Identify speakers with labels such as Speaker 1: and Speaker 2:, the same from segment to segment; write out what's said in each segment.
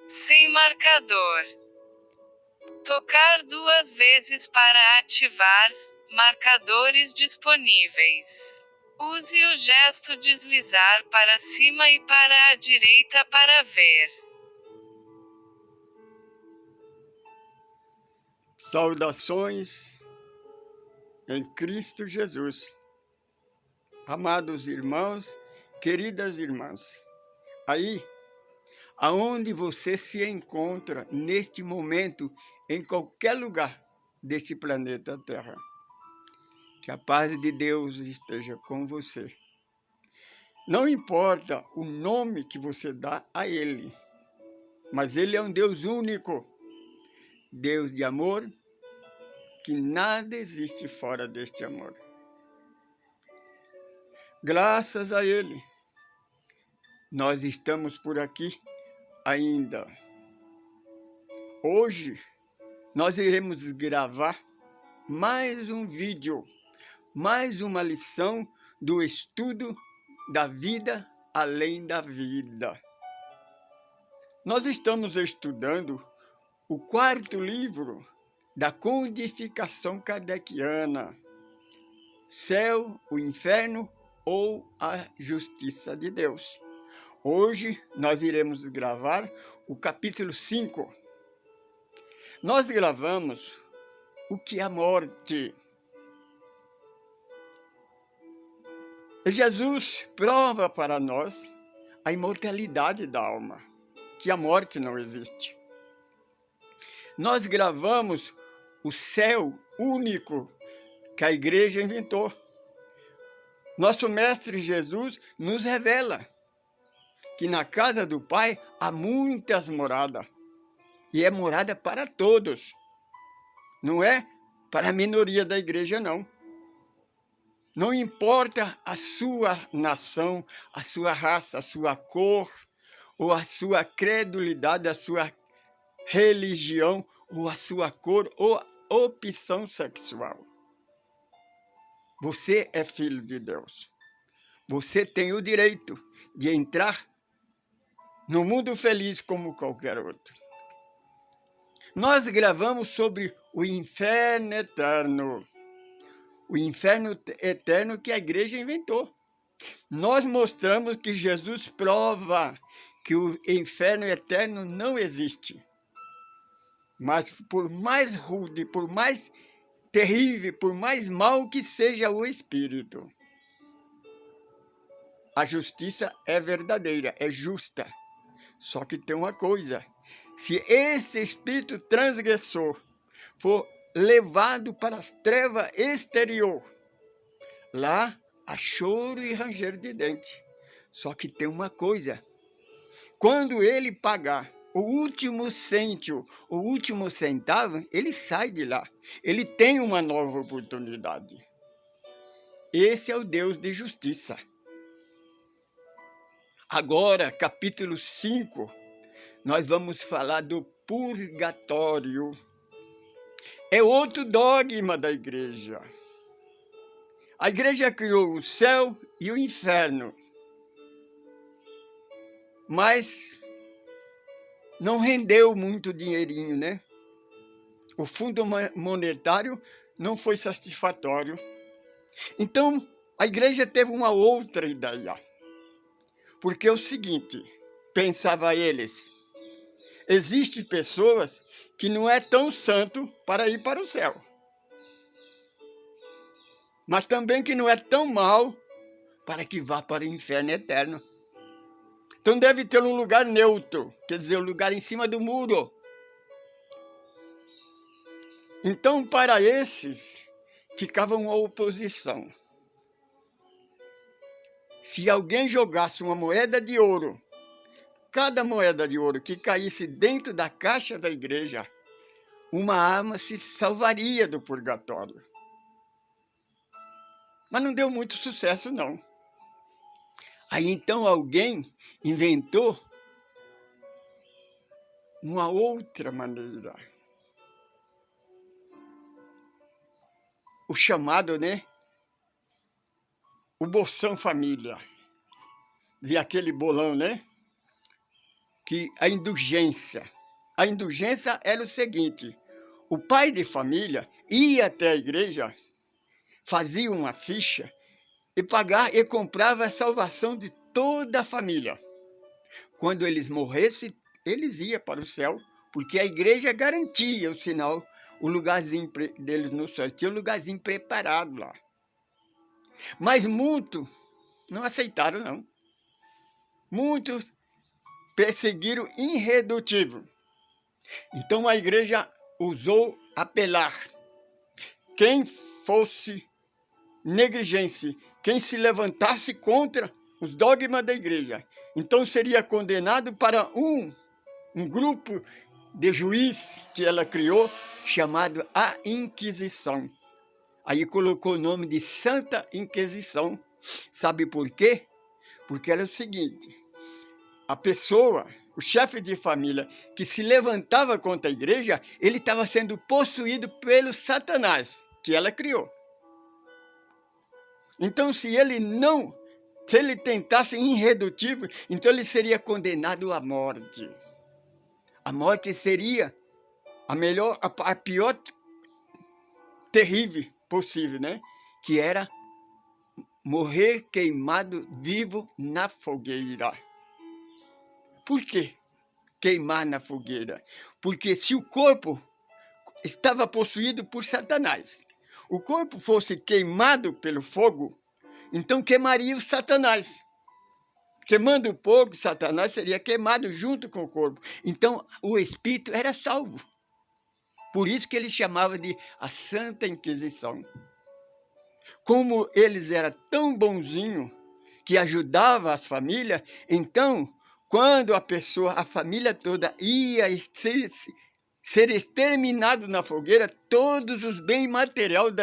Speaker 1: Sem marcador. Tocar 2 vezes para ativar. Marcadores disponíveis. Use o gesto deslizar para cima e para a direita para ver.
Speaker 2: Saudações em Cristo Jesus. Amados irmãos, queridas irmãs, aí aonde você se encontra neste momento, em qualquer lugar deste planeta Terra, que a paz de Deus esteja com você. Não importa o nome que você dá a Ele, mas Ele é um Deus único, Deus de amor, que nada existe fora deste amor. Graças a Ele, nós estamos por aqui ainda. Hoje, nós iremos gravar mais um vídeo, mais uma lição do estudo da vida além da vida. Nós estamos estudando o 4º livro da codificação kardeciana, Céu, o Inferno ou a Justiça de Deus. Hoje nós iremos gravar o capítulo 5. Nós gravamos o que é a morte. Jesus prova para nós a imortalidade da alma, que a morte não existe. Nós gravamos o céu único que a igreja inventou. Nosso mestre Jesus nos revela que na casa do Pai há muitas moradas, e é morada para todos, não é para a minoria da igreja, não. Não importa a sua nação, a sua raça, a sua cor, ou a sua credulidade, a sua religião, ou a sua cor, ou opção sexual. Você é filho de Deus. Você tem o direito de entrar no mundo feliz como qualquer outro. Nós gravamos sobre o inferno eterno. O inferno eterno que a igreja inventou. Nós mostramos que Jesus prova que o inferno eterno não existe. Mas por mais rude, por mais terrível, por mais mau que seja o espírito, a justiça é verdadeira, é justa. Só que tem uma coisa: se esse espírito transgressor for levado para as trevas exterior, lá há choro e ranger de dente. Só que tem uma coisa: quando ele pagar o último cêntimo, o último centavo, ele sai de lá. Ele tem uma nova oportunidade. Esse é o Deus de justiça. Agora, capítulo 5, nós vamos falar do purgatório. É outro dogma da igreja. A igreja criou o céu e o inferno, mas não rendeu muito dinheirinho, né? O fundo monetário não foi satisfatório. Então, a igreja teve uma outra ideia. Porque é o seguinte, pensava eles, existem pessoas que não é tão santo para ir para o céu, mas também que não é tão mal para que vá para o inferno eterno. Então deve ter um lugar neutro, quer dizer, um lugar em cima do muro. Então, para esses, ficava uma oposição. Se alguém jogasse uma moeda de ouro, cada moeda de ouro que caísse dentro da caixa da igreja, uma alma se salvaria do purgatório. Mas não deu muito sucesso, não. Aí então alguém inventou uma outra maneira. O chamado, né? O Bolsão Família. E aquele bolão, né? que a indulgência. A indulgência era o seguinte: o pai de família ia até a igreja, fazia uma ficha e comprava a salvação de toda a família. Quando eles morressem, eles iam para o céu, porque a igreja garantia o sinal, o lugarzinho deles no céu. Tinha um lugarzinho preparado lá. Mas muitos não aceitaram, não. Muitos perseguiram irredutível. Então a igreja usou apelar. Quem fosse negligente, quem se levantasse contra os dogmas da igreja, então seria condenado para um grupo de juiz que ela criou, chamado a Inquisição. Aí colocou o nome de Santa Inquisição. Sabe por quê? Porque era o seguinte: a pessoa, o chefe de família que se levantava contra a igreja, ele estava sendo possuído pelo Satanás, que ela criou. Então, se ele tentasse irredutível, então ele seria condenado à morte. A morte seria a pior terrível possível, né? Que era morrer queimado vivo na fogueira. Por quê queimar na fogueira? Porque se o corpo estava possuído por Satanás, o corpo fosse queimado pelo fogo, então queimaria o Satanás. Queimando o fogo, Satanás seria queimado junto com o corpo. Então o espírito era salvo. Por isso que eles chamavam de a Santa Inquisição. Como eles eram tão bonzinhos que ajudavam as famílias, então, quando a família toda ia ser exterminado na fogueira, todos os bens materiais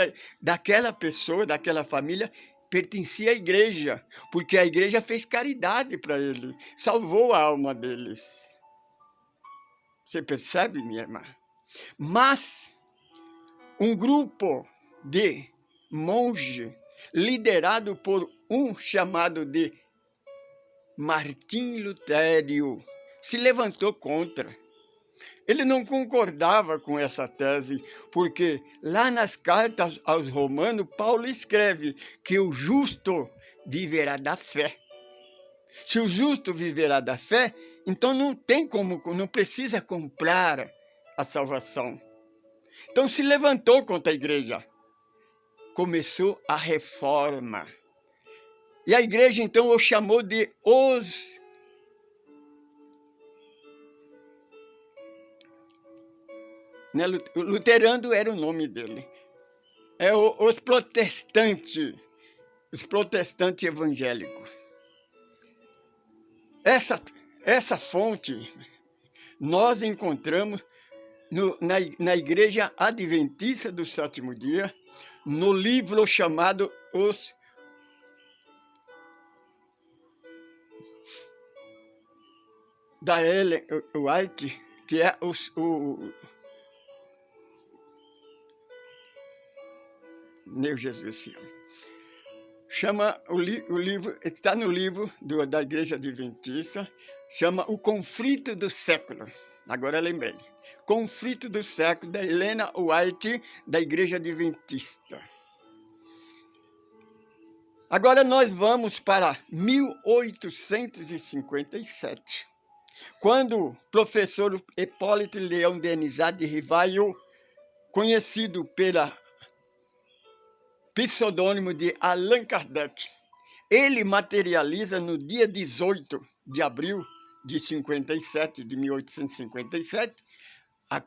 Speaker 2: daquela pessoa, daquela família, pertencia à igreja, porque a igreja fez caridade para ele, salvou a alma deles. Você percebe, minha irmã? Mas um grupo de monges, liderado por um chamado de Martim Lutero, se levantou contra. Ele não concordava com essa tese, porque lá nas cartas aos Romanos, Paulo escreve que o justo viverá da fé. Se o justo viverá da fé, então não precisa comprar a salvação. Então se levantou contra a igreja. Começou a reforma. E a igreja então o chamou de os luterano era o nome dele. Os protestantes evangélicos. Essa fonte nós encontramos na Igreja Adventista do Sétimo Dia, no livro chamado da Ellen White, que é meu Jesus, chama o livro, está no livro da Igreja Adventista, chama O Conflito do Século. Agora lembrei. Conflito do Século, da Ellen White, da Igreja Adventista. Agora nós vamos para 1857, quando o professor Hipólito Leão Denisard de Rivail, conhecido pela pseudônimo de Allan Kardec, ele materializa no dia 18 de abril de 1857, a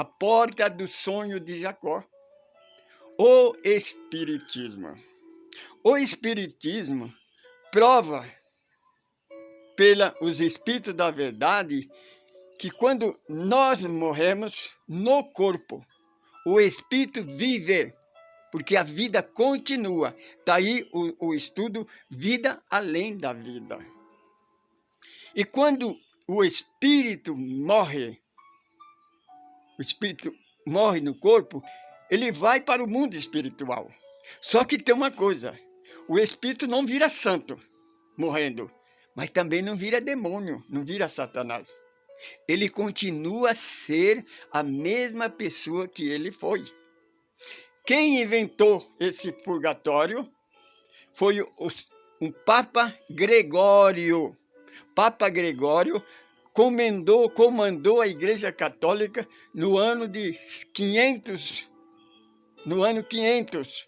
Speaker 2: porta do sonho de Jacó, o Espiritismo. O Espiritismo prova pelos Espíritos da Verdade que quando nós morremos no corpo, o Espírito vive, porque a vida continua. Está aí o estudo Vida Além da Vida. E quando o Espírito morre no corpo, ele vai para o mundo espiritual. Só que tem uma coisa, o Espírito não vira santo morrendo, mas também não vira demônio, não vira Satanás. Ele continua a ser a mesma pessoa que ele foi. Quem inventou esse purgatório foi um Papa Gregório. Papa Gregório comandou a Igreja Católica no ano de 500. No ano 500.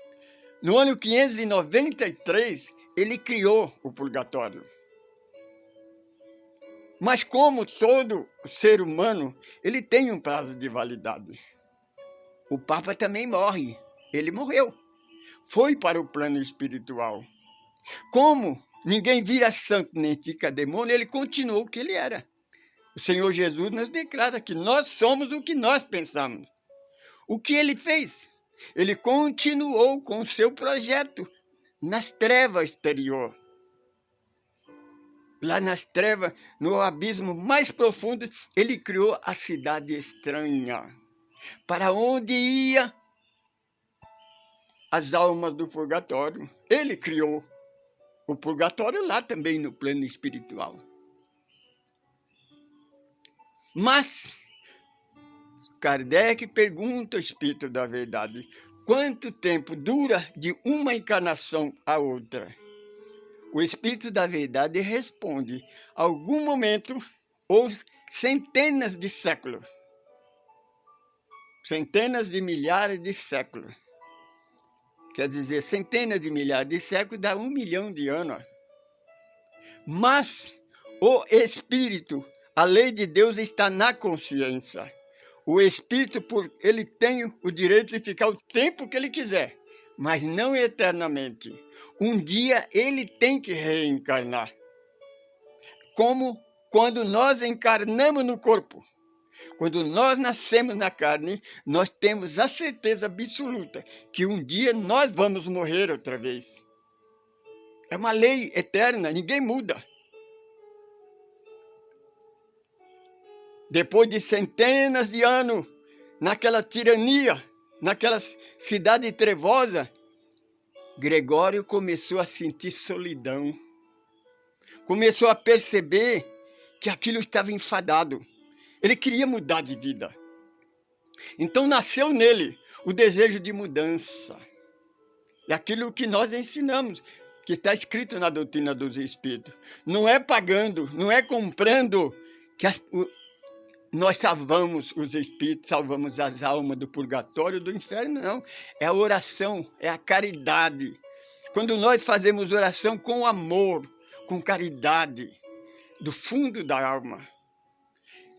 Speaker 2: No ano 593, ele criou o purgatório. Mas como todo ser humano, ele tem um prazo de validade. O Papa também morre. Ele morreu. Foi para o plano espiritual. Como ninguém vira santo nem fica demônio, ele continuou o que ele era. O Senhor Jesus nos declara que nós somos o que nós pensamos. O que ele fez? Ele continuou com o seu projeto nas trevas exterior. Lá nas trevas, no abismo mais profundo, ele criou a cidade estranha. Para onde ia as almas do purgatório? Ele criou o purgatório lá também no plano espiritual. Mas Kardec pergunta ao Espírito da Verdade: quanto tempo dura de uma encarnação a outra? O Espírito da Verdade responde: algum momento ou centenas de séculos. Centenas de milhares de séculos. Quer dizer, centenas de milhares de séculos dá 1 milhão de anos. Mas o Espírito, a lei de Deus está na consciência. O Espírito, ele tem o direito de ficar o tempo que ele quiser, mas não eternamente. Um dia ele tem que reencarnar. Como quando nós encarnamos no corpo. Quando nós nascemos na carne, nós temos a certeza absoluta que um dia nós vamos morrer outra vez. É uma lei eterna, ninguém muda. Depois de centenas de anos, naquela tirania, naquela cidade trevosa, Gregório começou a sentir solidão. Começou a perceber que aquilo estava enfadado. Ele queria mudar de vida. Então nasceu nele o desejo de mudança. É aquilo que nós ensinamos, que está escrito na doutrina dos Espíritos. Não é pagando, não é comprando que nós salvamos os espíritos, salvamos as almas do purgatório, do inferno, não. É a oração, é a caridade. Quando nós fazemos oração com amor, com caridade, do fundo da alma.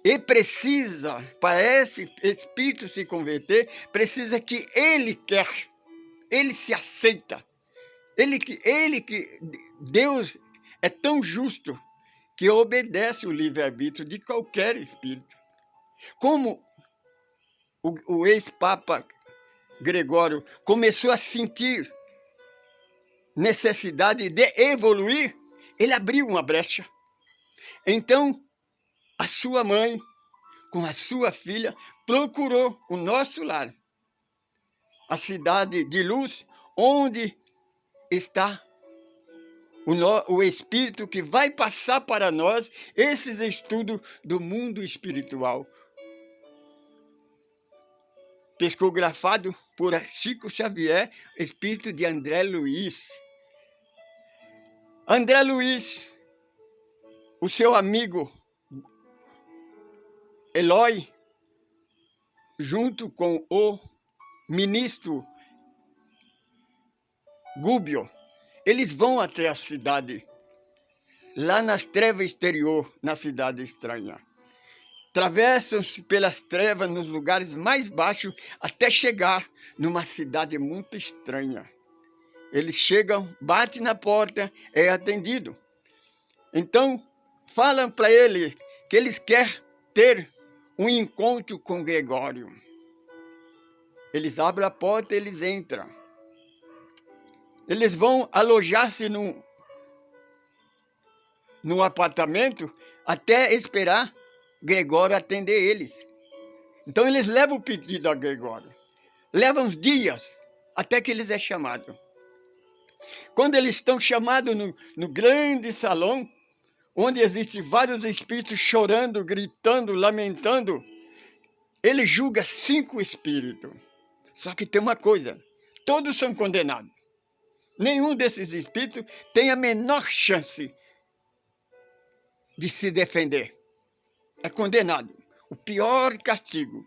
Speaker 2: E precisa, para esse espírito se converter, precisa que ele quer, ele se aceita. Deus é tão justo que obedece o livre-arbítrio de qualquer espírito. Como o ex-papa Gregório começou a sentir necessidade de evoluir, ele abriu uma brecha. Então, a sua mãe, com a sua filha, procurou o nosso lar, a cidade de luz, onde está o Espírito que vai passar para nós esses estudos do mundo espiritual. Psicografado por Chico Xavier, espírito de André Luiz. André Luiz, o seu amigo Eloy, junto com o ministro Gúbio, eles vão até a cidade, lá nas trevas exterior, na cidade estranha. Atravessam-se pelas trevas nos lugares mais baixos até chegar numa cidade muito estranha. Eles chegam, batem na porta, é atendido. Então, falam para ele que eles querem ter um encontro com Gregório. Eles abrem a porta e eles entram. Eles vão alojar-se num apartamento até esperar Gregório atender eles. Então eles levam o pedido a Gregório. Levam uns dias até que eles é chamado. Quando eles estão chamados no grande salão, onde existem vários espíritos chorando, gritando, lamentando, ele julga 5 espíritos. Só que tem uma coisa, todos são condenados. Nenhum desses espíritos tem a menor chance de se defender. É condenado. O pior castigo,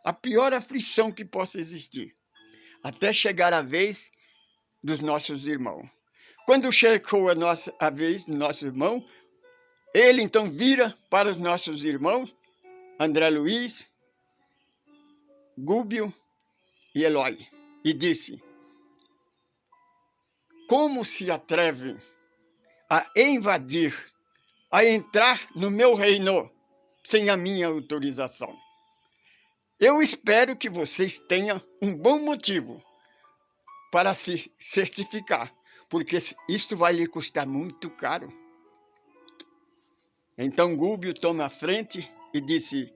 Speaker 2: a pior aflição que possa existir, até chegar a vez dos nossos irmãos. Quando chegou a vez do nosso irmão, ele então vira para os nossos irmãos, André Luiz, Gúbio e Eloy, e disse: como se atrevem a invadir, a entrar no meu reino sem a minha autorização? Eu espero que vocês tenham um bom motivo para se certificar, porque isto vai lhe custar muito caro. Então Gúbio toma a frente e disse: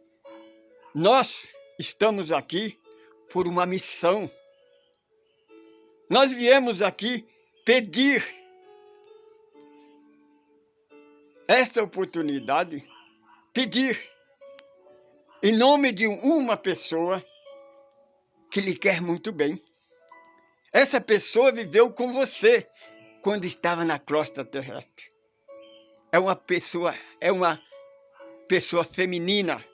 Speaker 2: nós estamos aqui por uma missão. Nós viemos aqui pedir esta oportunidade, pedir em nome de uma pessoa que lhe quer muito bem. Essa pessoa viveu com você quando estava na crosta terrestre. É uma pessoa feminina.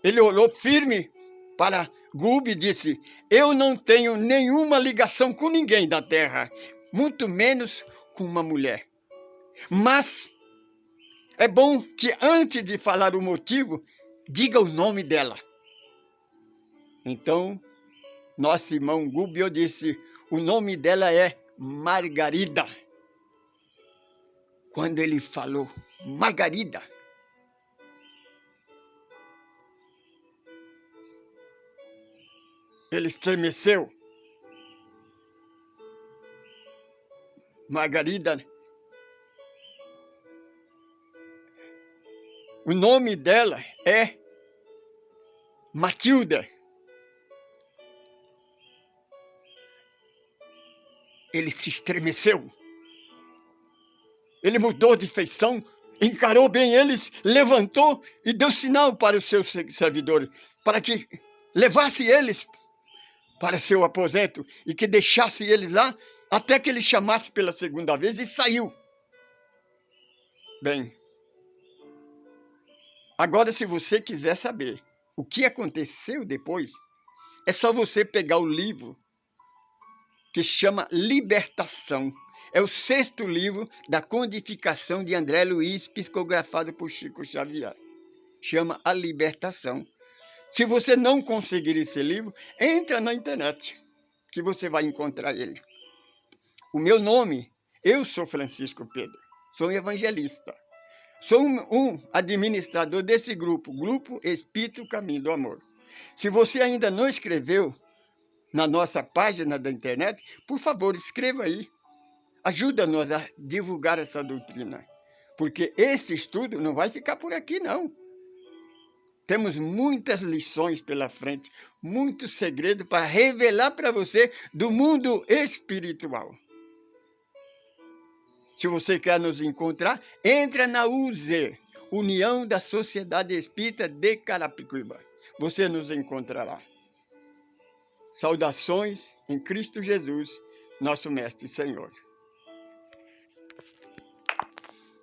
Speaker 2: Ele olhou firme para Gúbio e disse: eu não tenho nenhuma ligação com ninguém da terra, muito menos com uma mulher. Mas é bom que antes de falar o motivo, diga o nome dela. Então, nosso irmão Gúbio disse: o nome dela é Margarida. Quando ele falou Margarida, ele estremeceu. Margarida, o nome dela é Matilda. Ele se estremeceu. Ele mudou de feição, encarou bem eles, levantou e deu sinal para os seus servidores, para que levasse eles para seu aposento e que deixasse eles lá até que ele chamasse pela segunda vez, e saiu. Bem, agora se você quiser saber o que aconteceu depois, é só você pegar o livro que chama Libertação. É o 6º livro da codificação de André Luiz, psicografado por Chico Xavier. Chama A Libertação. Se você não conseguir esse livro, entra na internet, que você vai encontrar ele. O meu nome, eu sou Francisco Pedro, sou um evangelista. Sou um administrador desse grupo, Grupo Espírito Caminho do Amor. Se você ainda não escreveu na nossa página da internet, por favor, escreva aí. Ajuda-nos a divulgar essa doutrina, porque esse estudo não vai ficar por aqui, não. Temos muitas lições pela frente, muito segredo para revelar para você do mundo espiritual. Se você quer nos encontrar, entra na USE, União da Sociedade Espírita de Carapicuíba. Você nos encontrará. Saudações em Cristo Jesus, nosso Mestre e Senhor.